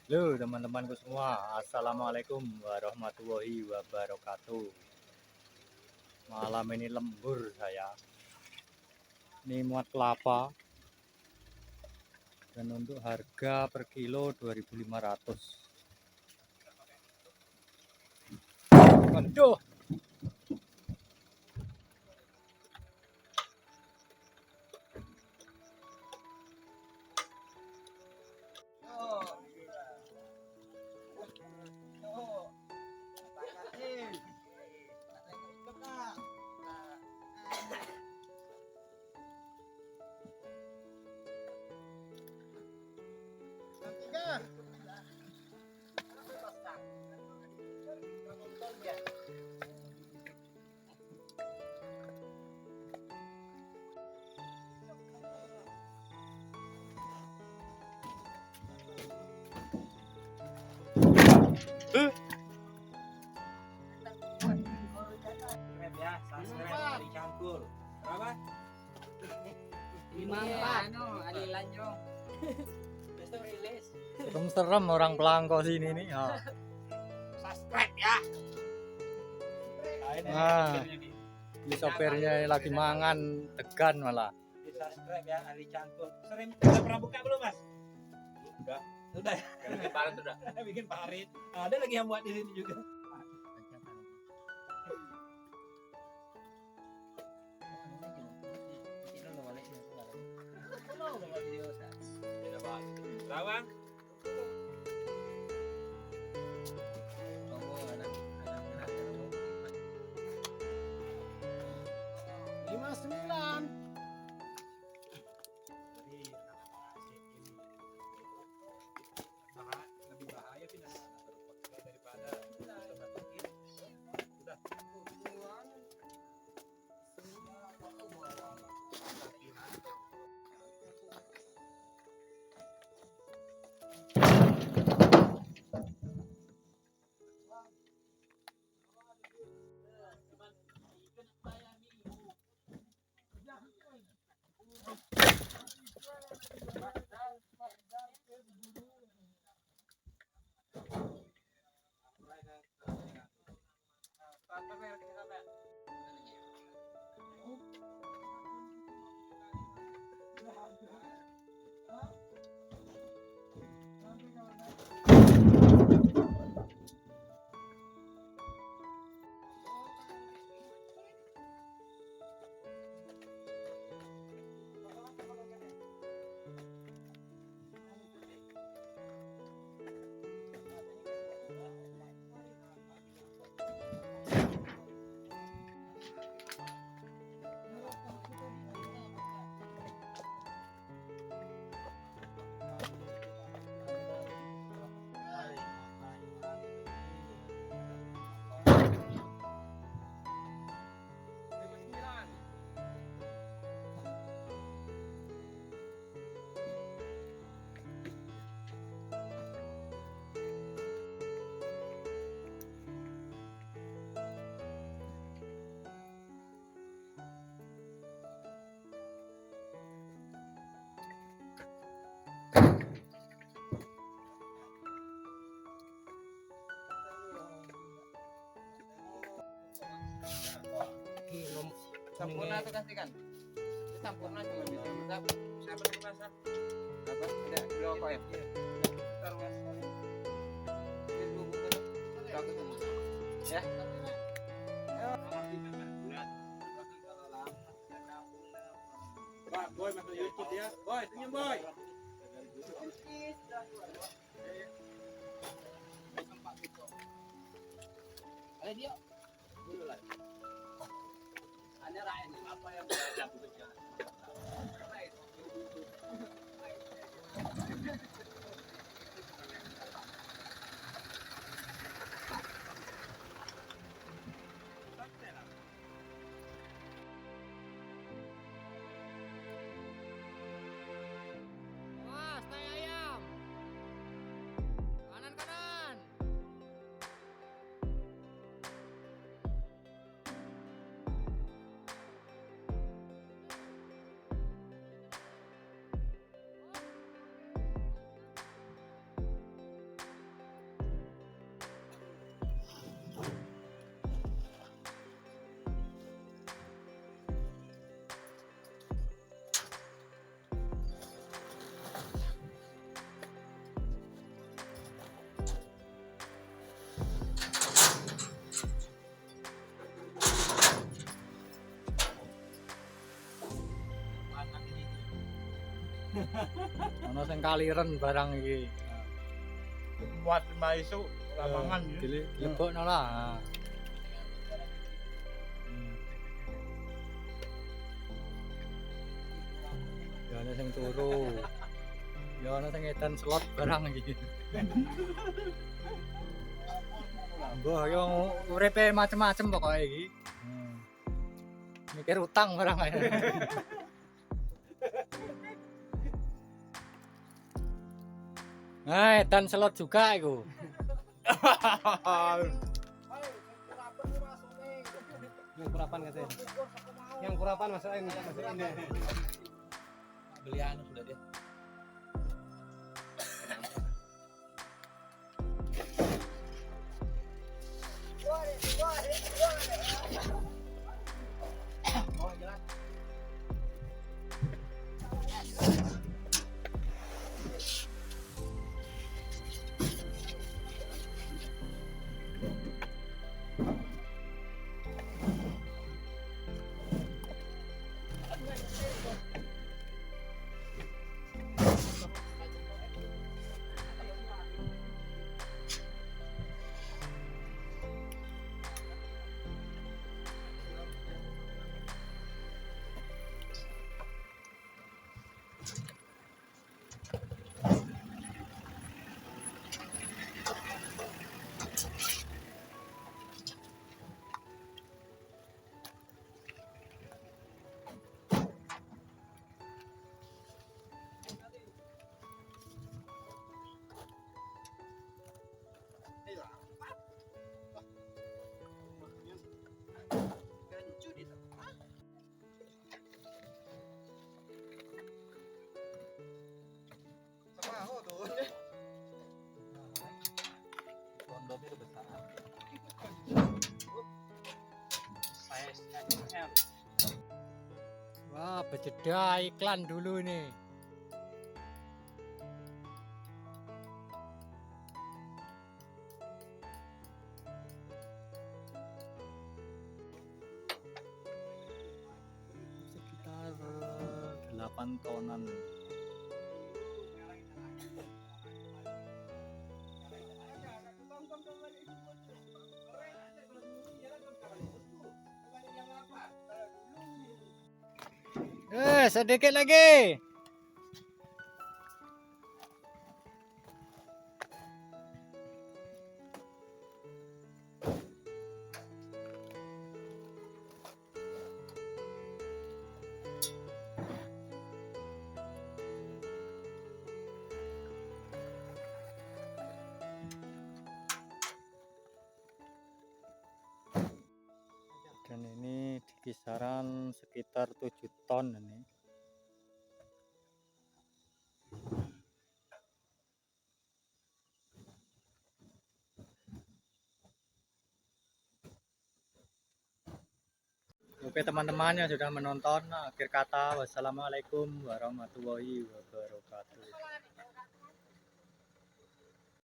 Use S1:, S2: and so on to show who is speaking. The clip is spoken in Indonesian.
S1: Halo teman-temanku semua, Assalamualaikum warahmatullahi wabarakatuh. Malam ini lembur saya. Ini muat kelapa. Dan untuk harga per kilo 2.500. Aduh.
S2: Cangkul berapa?
S3: 54 alilanyo.
S2: Besok rilis.
S1: Serem-serem orang pelangko sini nih.
S2: Subscribe ya.
S1: Nah, ini sopirnya lagi mangan tegan malah.
S2: Di subscribe ya Ali Cangkul. Sering udah pernah buka belum Mas? Udah. Bikin parit udah. Bikin parit. Ada lagi yang buat di sini juga. Lawang. Lebih bahaya pindah daripada
S3: Sampurna tuh kasihkan. Sampurna cuma bisa masak.
S2: siapa yang masak?
S3: Apa? Ada dua kok ya?
S2: Bentar Mas.
S3: Ini dua buku. Bagus semua. Ya.
S2: Pak, Boy masuk YouTube ya. Boy, senyum Boy.
S3: Ada dia. Dulu lah. Ada rakyat apa yang berlaku bencana?
S4: Awas, tai ayam. Kanan kanan.
S1: Ono sing kaliren barang iki.
S5: Muat mbak isu lapangan ya.
S1: Dilebokno lah. Ya ana sing turu. Ya ana sing edan slot barang iki. Mbah yo uripe macem-macem pokoke iki. Mikir utang barang ae. Nah, edan slot juga iku.
S3: Yang kurapan katanya. Yang kurapan masukin ini.
S2: Beli anu sudah dia. Kondomnya besar.
S1: Wah, berjeda iklan dulu nih. Sekitar 8 tonan. Sedikit lagi. Dan ini di kisaran sekitar 7 ton ini. Oke teman-teman yang sudah menonton, akhir kata wassalamualaikum warahmatullahi wabarakatuh.